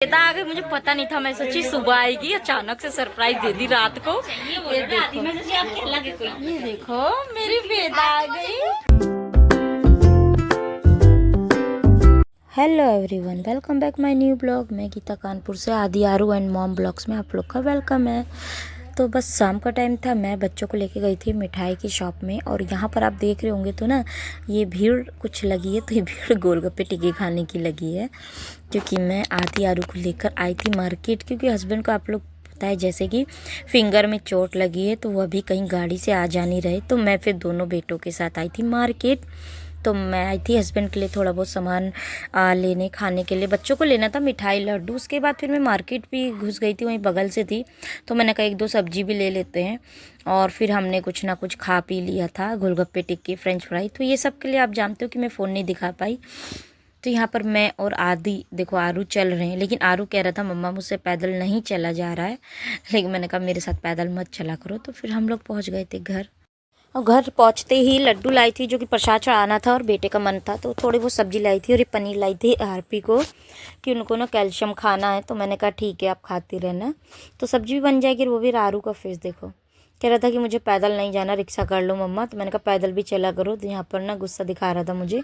बेटा आ गई, मुझे पता नहीं था। मैं सोची सुबह आएगी, अचानक से सरप्राइज दे दी रात को। ये देखो मेरी बेटा आ गई। Hello everyone, welcome back my new blog. मैं गीता कानपुर से आदि आरू एंड मॉम ब्लॉग्स में आप लोग का वेलकम है। तो बस शाम का टाइम था, मैं बच्चों को लेके गई थी मिठाई की शॉप में। और यहाँ पर आप देख रहे होंगे तो ना, ये भीड़ कुछ लगी है। तो ये भीड़ गोलगप्पे टिक्की खाने की लगी है, क्योंकि मैं आदि आरू को लेकर आई थी मार्केट। क्योंकि हस्बैंड को आप लोग पता है जैसे कि फिंगर में चोट लगी है, तो वह भी कहीं गाड़ी से आ जा नहीं रहे। तो मैं फिर दोनों बेटों के साथ आई थी मार्केट। तो मैं आई थी हस्बैंड के लिए थोड़ा बहुत सामान लेने, खाने के लिए। बच्चों को लेना था मिठाई लड्डू। उसके बाद फिर मैं मार्केट भी घुस गई थी, वहीं बगल से थी। तो मैंने कहा एक दो सब्जी भी ले लेते हैं। और फिर हमने कुछ ना कुछ खा पी लिया था, गोलगप्पे टिक्की फ्रेंच फ्राई। तो ये सब के लिए आप जानते हो कि मैं फ़ोन नहीं दिखा पाई। तो यहाँ पर मैं और आदि, देखो आरू चल रहे हैं। लेकिन आरू कह रहा था मम्मा मुझसे पैदल नहीं चला जा रहा है। लेकिन मैंने कहा मेरे साथ पैदल मत चला करो। तो फिर हम लोग पहुँच गए थे घर। और घर पहुंचते ही लड्डू लाई थी, जो कि प्रसाद चढ़ाना था और बेटे का मन था। तो थोड़ी बहुत सब्जी लाई थी और ये पनीर लाई थी आरपी को, कि उनको ना कैल्शियम खाना है। तो मैंने कहा ठीक है आप खाती रहना। तो सब्जी भी बन जाएगी। वो भी आरू का फेस देखो, कह रहा था कि मुझे पैदल नहीं जाना, रिक्शा कर लो मम्मा। तो मैंने कहा पैदल भी चला करो। तो यहाँ पर ना गुस्सा दिखा रहा था मुझे।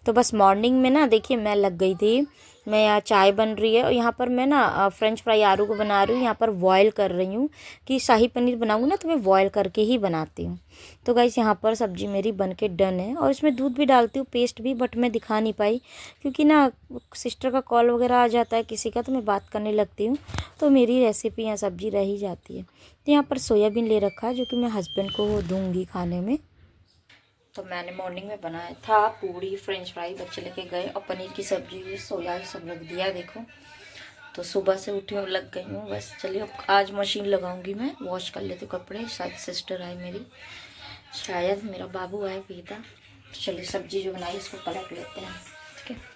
तो बस मॉर्निंग में ना देखिए मैं लग गई थी। मैं यहाँ चाय बन रही है और यहाँ पर मैं ना फ्रेंच फ्राई आरू को बना रही हूँ। यहाँ पर बॉयल कर रही हूँ, कि शाही पनीर बनाऊँगी ना तो मैं बॉयल करके ही बनाती हूँ। तो गाइस यहाँ पर सब्जी मेरी बन के डन है। और इसमें दूध भी डालती हूँ, पेस्ट भी, बट मैं दिखा नहीं पाई क्योंकि ना सिस्टर का कॉल वगैरह आ जाता है किसी का, तो मैं बात करने लगती हूँ। तो मेरी रेसिपी यहाँ सब्जी रह ही जाती है। तो यहाँ पर सोयाबीन ले रखा है, जो कि मैं हस्बैंड को दूँगी खाने में। तो मैंने मॉर्निंग में बनाया था पूड़ी फ्रेंच फ्राई, बच्चे लेके गए। और पनीर की सब्जी, सोया सब रख दिया देखो। तो सुबह से उठी हूँ, लग गई हूँ बस। चलिए अब आज मशीन लगाऊंगी, मैं वॉश कर लेती हूँ कपड़े। शायद सिस्टर आए मेरी, शायद मेरा बाबू आए पीता। चलिए सब्जी जो बनाई इसको पलट लेते हैं, ठीक है।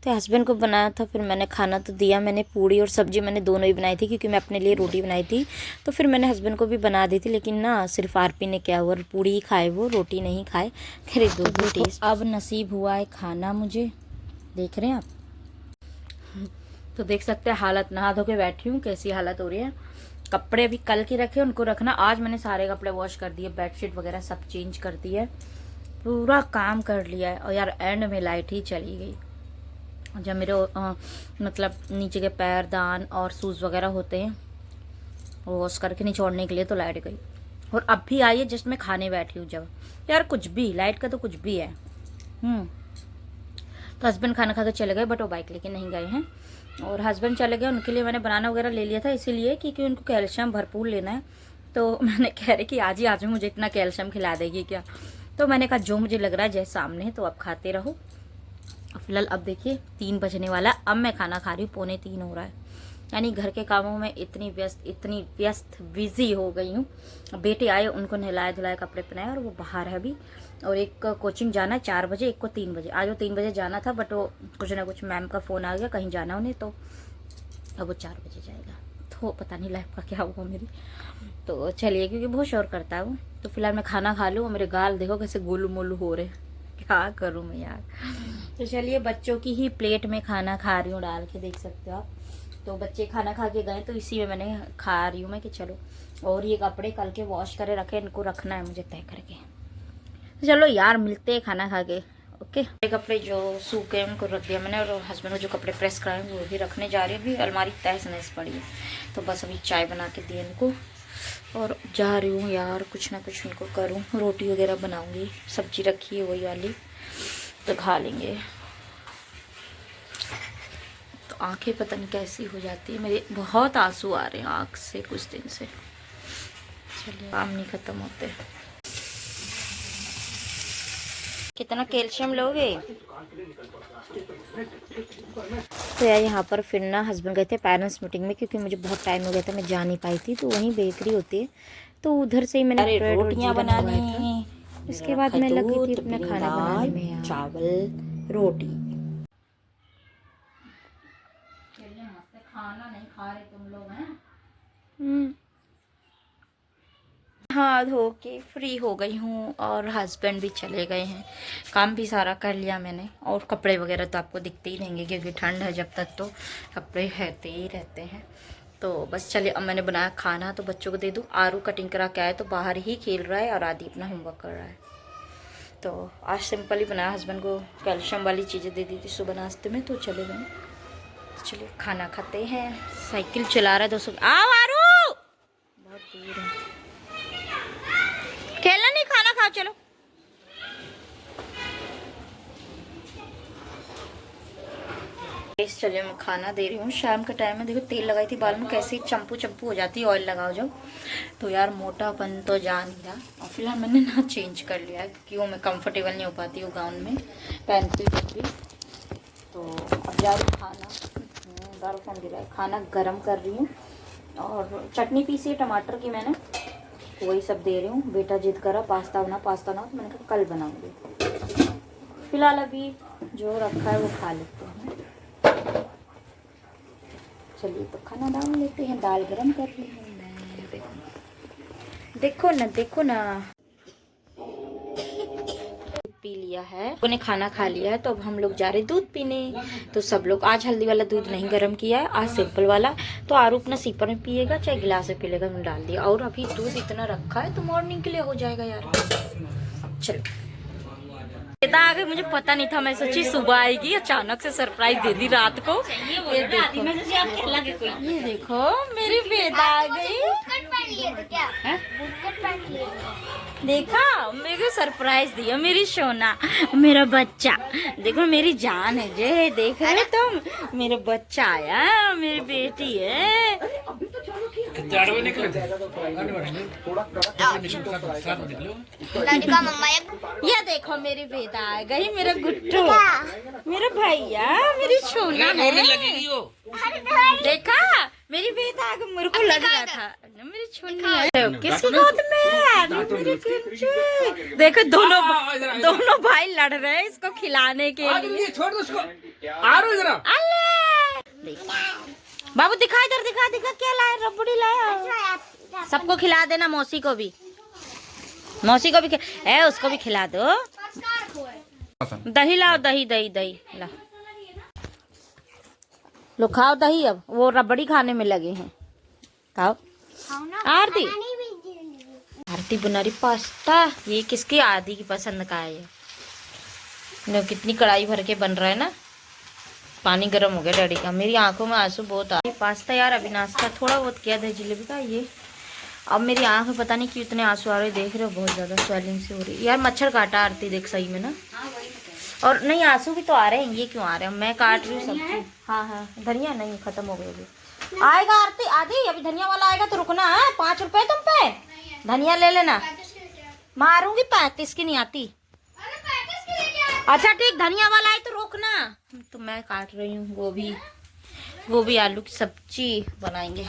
तो हस्बैंड को बनाया था, फिर मैंने खाना तो दिया। मैंने पूड़ी और सब्जी मैंने दोनों ही बनाई थी, क्योंकि मैं अपने लिए रोटी बनाई थी। तो फिर मैंने हस्बैंड को भी बना दी थी। लेकिन ना सिर्फ आरपी ने क्या हुआ, पूड़ी ही खाए, वो रोटी नहीं खाए। खैर दो टेस्ट अब नसीब हुआ है खाना मुझे। देख रहे हैं आप, तो देख सकते हैं हालत। नहा धो के बैठी हूँ, कैसी हालत हो रही है। कपड़े अभी कल के रखे, उनको रखना। आज मैंने सारे कपड़े वॉश कर दिए, बेडशीट वगैरह सब चेंज कर दी है, पूरा काम कर लिया है। और यार एंड में लाइट ही चली गई। जब मेरे मतलब नीचे के पैर, दान और शूज़ वगैरह होते हैं वॉश करके निचोड़ने के लिए, तो लाइट गई। और अब भी आई है, जस्ट मैं खाने बैठी हूँ जब। यार कुछ भी, लाइट का तो कुछ भी है। तो हस्बैंड खाना खा के चले गए, बट वो बाइक लेके नहीं गए हैं। और हस्बैंड चले गए, उनके लिए मैंने बनाना वगैरह ले लिया था, इसीलिए क्योंकि उनको कैल्शियम भरपूर लेना है। तो मैंने कह रही कि आज मुझे इतना कैल्शियम खिला देगी क्या। तो मैंने कहा जो मुझे लग रहा है जैसे सामने है, तो अब खाते रहो। फिलहाल अब देखिए 3 बजने वाला। अब मैं खाना खा रही हूँ, 2:45 हो रहा है। यानी घर के कामों में इतनी व्यस्त बिजी हो गई हूँ। बेटे आए, उनको नहलाए धुलाए, कपड़े पहनाए, और वो बाहर है अभी। और एक कोचिंग जाना है 4 बजे, एक को 3 बजे। आज वो 3 बजे जाना था, बट वो कुछ ना कुछ मैम का फ़ोन आ गया, कहीं जाना उन्हें। तो अब वो 4 बजे जाएगा। तो पता नहीं लाइफ का क्या हुआ मेरी। तो चलिए, क्योंकि बहुत शोर करता है वो। तो फिलहाल मैं खाना खा लूँ। मेरे गाल देखो कैसे गोलू मोलू हो रहे, क्या करूँ मैं यार। तो चलिए बच्चों की ही प्लेट में खाना खा रही हूँ डाल के, देख सकते हो आप। तो बच्चे खाना खा के गए, तो इसी में मैंने खा रही हूँ मैं, कि चलो। और ये कपड़े कल के वॉश करे रखे, इनको रखना है मुझे तय करके। तो चलो यार मिलते हैं खाना खा के, ओके। कपड़े जो सूखे हैं उनको रख दिया मैंने, और हस्बैंड को जो कपड़े प्रेस कराए वो भी रखने जा रही हूँ। अभी अलमारी तहस नहस पड़ी है। तो बस अभी चाय बना के दी इनको, और जा रही हूँ यार कुछ ना कुछ उनको करूँ। रोटी वगैरह बनाऊँगी, सब्जी रखी है वही वाली, तो खा लेंगे। तो आंखें पता नहीं कैसी हो जाती है मेरे, बहुत आंसू आ रहे हैं आँख से कुछ दिन से। चलिए काम नहीं ख़त्म होते। कितना कैल्शियम लोगे। तो यार यहाँ पर फिर ना हस्बैंड गए थे पेरेंट्स मीटिंग में, क्योंकि मुझे बहुत टाइम हो गया था, मैं जा नहीं पाई थी। तो वहीं बेकरी होती है, तो उधर से ही मैंने रोटियाँ बनानी। इसके बाद मैं लगी थी अपना खाना बनाने में यार। चावल रोटी। खाना नहीं खा रहे तुम लोग हैं। नहा धो के फ्री हो गई हूँ और हस्बैंड भी चले गए हैं। काम भी सारा कर लिया मैंने और कपड़े वगैरह तो आपको दिखते ही रहेंगे क्योंकि ठंड है, जब तक तो कपड़े रहते ही रहते हैं। तो बस चलिए, अब मैंने बनाया खाना तो बच्चों को दे दूँ। आरू कटिंग करा के आए तो बाहर ही खेल रहा है और आदि अपना होमवर्क कर रहा है। तो आज सिंपल ही बनाया, हस्बैंड को कैल्शियम वाली चीज़ें दे दी थी सुबह नाश्ते में तो चले गए। चलिए खाना खाते हैं। साइकिल चला रहा है दोस्तों। आओ आरू, बहुत दूर है, खेलना नहीं, खाना खाओ चलो। चलिए मैं खाना दे रही हूँ। शाम का टाइम है, देखो तेल लगाई थी बाल में, कैसे चंपू चंपू हो जाती है ऑयल लगाओ जब। तो यार मोटापन तो जा नहीं रहा और फिलहाल मैंने ना चेंज कर लिया है क्योंकि वो मैं कंफर्टेबल नहीं हो पाती हूँ गाउन में पहनती हुई भी। तो अब जा रही खाना, दाल फोन गिरा है, खाना गर्म कर रही हूँ और चटनी पीसी है टमाटर की मैंने, वही सब दे रही हूँ। बेटा जिद करा पास्ता बना, पास्ता ना, तो मैंने कहा कल बनाऊंगी। फिलहाल अभी जो रखा है वो खा लेते हैं। चलिए तो खाना डाल लेते हैं। दाल गरम कर रही हूँ मैं, देखो ना देखो ना। पी लिया है, उन्हें खाना खा लिया है, तो अब हम लोग जा रहे दूध पीने। तो सब लोग, आज हल्दी वाला दूध नहीं गर्म किया है, आज सिंपल वाला। तो आरू अपना सीपर में पिएगा चाहे गिलास में पी लेगा, मैंने डाल दिया। और अभी दूध इतना रखा है तो मॉर्निंग के लिए हो जाएगा यार। चलो वेदा आ गई, मुझे पता नहीं था, मैं सोची सुबह आएगी, अचानक से सरप्राइज दे दी रात को। ये देखो मेरी वेदा आ गई। देखा, मेरे को सरप्राइज दिया मेरी सोना, मेरा बच्चा। देखो मेरी जान है जे, देख रहे तुम, मेरा बच्चा आया, मेरी बेटी है। ये देखो मेरी बेटा आ गई, मेरा गुट्टू, मेरा भैया, मेरी सोना है। देखा मेरी बेटा आ गई, मेरे को लग रहा था मेरी छोनी है। किसकी गोद में मेरी किंचू। देखो दोनों भाई लड़ रहे हैं इसको खिलाने के लिए। छोड़ दो उसको, बाबू दिखा इधर, दिखा दिखा क्या लाए, रबड़ी लाए। सबको खिला देना, मौसी को भी है, उसको भी खिला दो। दही लाओ, दही दही दही ला लो, खाओ दही। अब वो रबड़ी खाने में लगे हैं, खाओ। आरती बना रही पास्ता। ये किसकी, आदि की पसंद का है ये। कितनी कढ़ाई भर के बन रहा है ना। पानी गर्म हो गया डैडी का, मेरी आंखों में आंसू बहुत आ रहे। पास्ता यार अभी नाश्ता थोड़ा बहुत किया था जलेबी का, ये अब मेरी आंख में पता नहीं क्यों इतने आंसू आ रहे, देख रहे हो, बहुत ज्यादा स्वेलिंग से हो रही यार। मच्छर काटा आरती, देख सही में ना। और नहीं आंसू भी तो आ रहे हैं, ये क्यों आ रहे हैं, मैं काट रही हूँ सब्जी। हाँ धनिया नहीं, खत्म हो गई अभी। आएगा आरती, आदि अभी धनिया वाला आएगा तो रुकना है। 5 रुपए तुम पे, धनिया ले लेना। मारूंगी, 35 की नहीं आती। अच्छा ठीक, धनिया वाला है तो रोकना। तो मैं काट रही हूँ गोभी आलू की सब्जी बनाएंगे।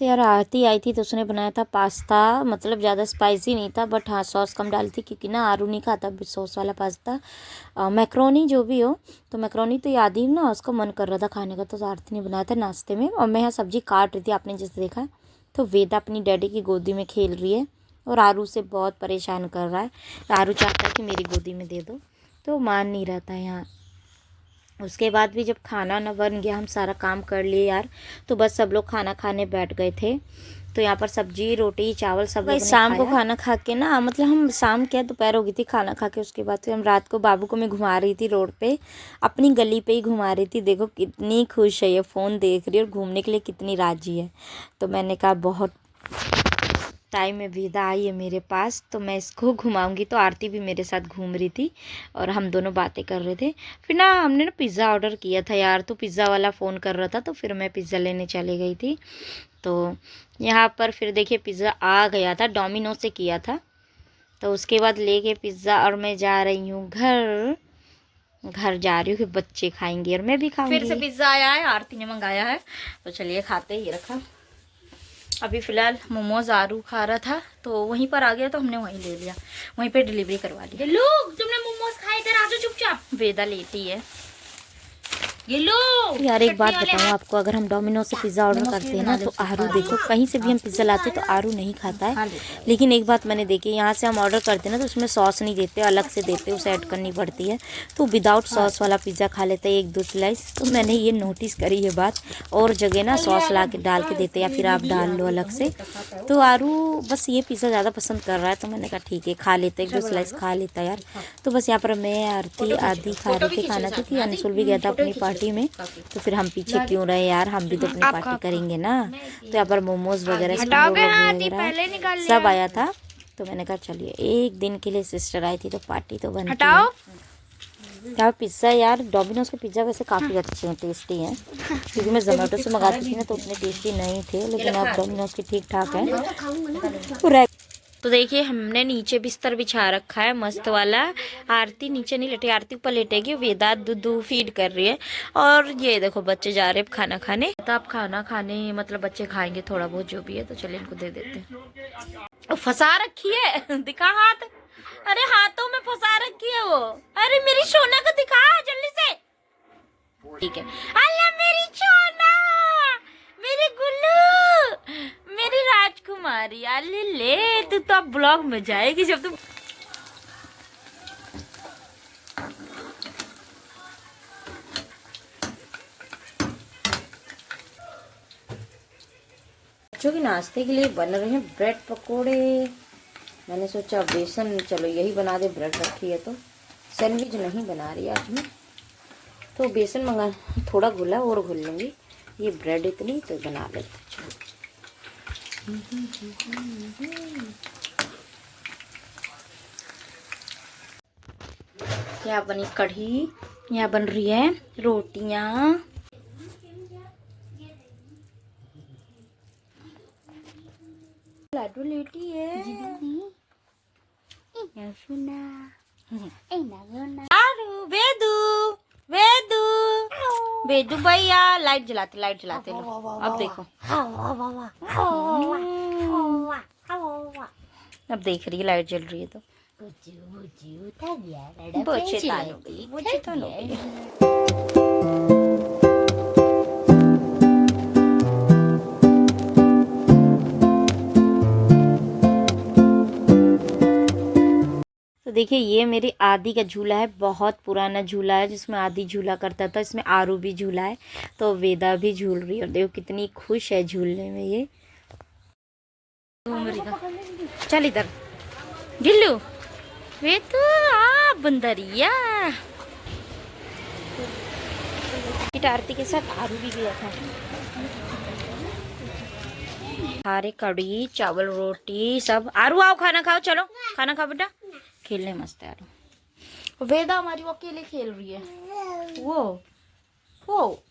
यार आरती आई थी तो उसने बनाया था पास्ता, मतलब ज़्यादा स्पाइसी नहीं था, बट हाँ सॉस कम डाली थी क्योंकि ना आरू नहीं खाता सॉस वाला पास्ता। मैक्रोनी जो भी हो, तो मैक्रोनी तो याद ही ना, उसका मन कर रहा था खाने का, तो आरती ने बनाया था नाश्ते में। और मैं यहाँ सब्जी काट रही थी, आपने जैसे देखा। तो वेदा अपनी डैडी की गोदी में खेल रही है और आरू से बहुत परेशान कर रहा है। आरू चाहता है कि मेरी गोदी में दे दो, तो मान नहीं रहता है यहाँ। उसके बाद भी जब खाना ना बन गया, हम सारा काम कर लिए यार, तो बस सब लोग खाना खाने बैठ गए थे। तो यहाँ पर सब्जी रोटी चावल सब लोग शाम को खाना खा के ना, मतलब हम शाम क्या दोपहर हो गई थी खाना खा के। उसके बाद फिर हम रात को बाबू को मैं घुमा रही थी रोड पे, अपनी गली पे ही घुमा रही थी। देखो कितनी खुश है ये, फ़ोन देख रही है और घूमने के लिए कितनी राजी है। तो मैंने कहा बहुत टाइम में वेदा आई है मेरे पास, तो मैं इसको घुमाऊंगी। तो आरती भी मेरे साथ घूम रही थी और हम दोनों बातें कर रहे थे। फिर ना हमने ना पिज़्ज़ा ऑर्डर किया था यार, तो पिज़्ज़ा वाला फ़ोन कर रहा था, तो फिर मैं पिज़्ज़ा लेने चली गई थी। तो यहाँ पर फिर देखिए पिज़्ज़ा आ गया था, डोमिनोज से किया था। तो उसके बाद लेके पिज़्ज़ा और मैं जा रही हूँ घर जा रही हूँ कि बच्चे खाएंगे और मैं भी खाऊंगी। फिर से पिज़्ज़ा आया है, आरती ने मंगाया है, तो चलिए खाते ही रखा। अभी फ़िलहाल मोमोज आरू खा रहा था तो वहीं पर आ गया तो हमने वहीं ले लिया, वहीं पे डिलीवरी करवा ली। लोग तुमने मोमोज खाए, इधर आ जाओ चुपचाप। वेदा लेटी है ये लो। यार एक बात बताऊँ आपको, अगर हम डोमिनोज से पिज़्ज़ा ऑर्डर करते हैं ना तो आरू देखो, कहीं से भी हम पिज़्ज़ा लाते तो आरू नहीं खाता है। लेकिन एक बात मैंने देखी, यहाँ से हम ऑर्डर करते हैं ना तो उसमें सॉस नहीं देते, अलग से देते, उसे ऐड करनी पड़ती है। तो विदाउट सॉस वाला पिज़्ज़ा खा लेते हैं 1-2 स्लाइस। तो मैंने ये नोटिस करी ये बात, और जगह ना सॉस ला के डाल के देते या फिर आप डाल लो अलग से। तो आरू बस ये पिज़्ज़ा ज़्यादा पसंद कर रहा है, तो मैंने कहा ठीक है खा लेते, 1-2 स्लाइस खा लेता यार। तो बस यहाँ पर मैं, आरती, आदि खा रहे थे खाना, क्योंकि अंशुल भी गया था अपनी पार्टी में, तो फिर हम पीछे क्यों रहे यार, हम भी तो अपनी पार्टी करेंगे ना। तो यहाँ पर मोमोज वगैरह सब आया था, तो मैंने कहा चलिए एक दिन के लिए सिस्टर आई थी तो पार्टी तो बनती है। क्या पिज़्ज़ा यार, डोमिनोज के पिज़्ज़ा वैसे काफ़ी अच्छे हैं, टेस्टी हैं, क्योंकि मैं जोमेटो से मंगाती थी ना तो उतने टेस्टी नहीं थे, लेकिन अब डोमिनोज के ठीक ठाक हैं। तो देखिए हमने नीचे बिस्तर बिछा रखा है मस्त वाला। आरती नीचे नहीं लेटी, आरती ऊपर लेटेगी, वेदा दूध फीड कर रही है। और ये देखो बच्चे जा रहे हैं खाना खाने, तो आप खाना खाने मतलब बच्चे खाएंगे थोड़ा बहुत जो भी है, तो चलिए इनको दे देते हैं। फंसा रखी है दिखा हाथ, अरे हाथों में फंसा रखी है वो। अरे मेरी सोना को दिखा जल्दी से। ठीक है, अल्लाह मेरी सोना, मेरी गुल्लू, मेरी राजकुमारी। अरे ले तू तो अब ब्लॉग में जाएगी जब तुम। बच्चों के नाश्ते के लिए बन रहे हैं ब्रेड पकोड़े। मैंने सोचा बेसन, चलो यही बना दे, ब्रेड रखी है तो। सैंडविच नहीं बना रही आज मैं, तो बेसन मंगा थोड़ा घुला और घुल लूँगी, ये ब्रेड इतनी तो बना लेते। यहाँ बनी कढ़ी, यहाँ बन रही है रोटियाँ। लाडू लेटी है वेदू, वेदू, वेदू भैया लाइट जलाते लो। अब देखो, अब देख रही है लाइट जल रही है तो तो देखिए ये मेरी आदि का झूला है, बहुत पुराना झूला है जिसमें आदि झूला करता था। इसमें आरू भी झूला है, तो वेदा भी झूल रही है, और देखो कितनी खुश है झूलने में ये। चल इधर गिल्लू, वे तो बंदरिया। आरती के साथ आरू भी गया था। सारे कढ़ी चावल रोटी सब। आरू आओ खाना खाओ, चलो खाना खाओ बेटा, खेलने मस्त है यार। वेदा हमारी वो अकेले खेल रही है, वो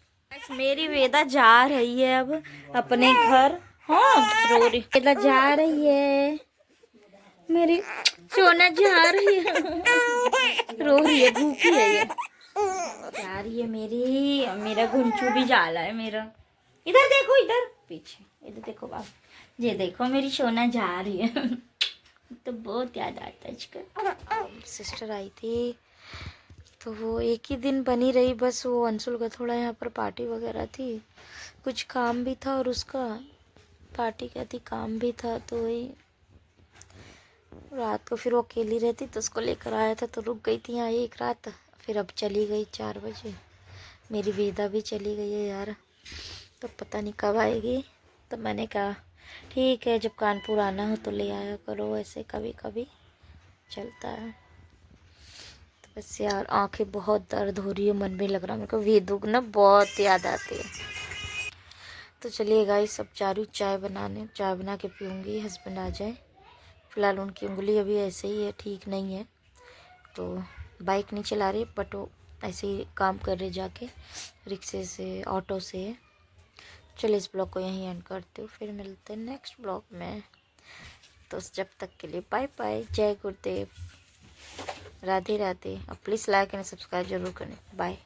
मेरी वेदा जा रही है अब अपने घर। हाँ रो रही वेदा, जा रही है मेरी सोना, जा रही है रो रही है, भूखी है ये, जा रही है मेरी। मेरा गुंचू भी जाला है मेरा, इधर देखो, इधर पीछे, इधर देखो बाप, ये देखो मेरी सोना जा रही है तो बहुत याद आता है इसका। सिस्टर आई थी तो वो एक ही दिन बनी रही बस, वो अंशुल का थोड़ा यहाँ पर पार्टी वगैरह थी, कुछ काम भी था, और उसका पार्टी का थी काम भी था, तो वही रात को फिर वो अकेली रहती तो उसको लेकर आया था, तो रुक गई थी यहाँ एक रात, फिर अब चली गई 4 बजे। मेरी वेदा भी चली गई है यार, तो पता नहीं कब आएगी। तो मैंने कहा ठीक है, जब कानपुर आना हो तो ले आया करो, ऐसे कभी कभी चलता है। तो बस यार आंखें बहुत दर्द हो रही है, मन भी लग रहा है मेरे को, वेदू ना बहुत याद आती है। तो चलिए गाइस सब जा रही हूँ चाय बनाने, चाय बना के पीऊँगी, हस्बैंड आ जाए। फ़िलहाल उनकी उंगली अभी ऐसे ही है, ठीक नहीं है, तो बाइक नहीं चला रही, बट वो ऐसे ही काम कर रहे जाके रिक्शे से, ऑटो से। चलिए इस ब्लॉग को यहीं एंड करते हो, फिर मिलते हैं नेक्स्ट ब्लॉग में। तो जब तक के लिए बाय बाय, जय गुरुदेव, राधे राधे। और प्लीज़ लाइक एंड सब्सक्राइब जरूर करें। बाय।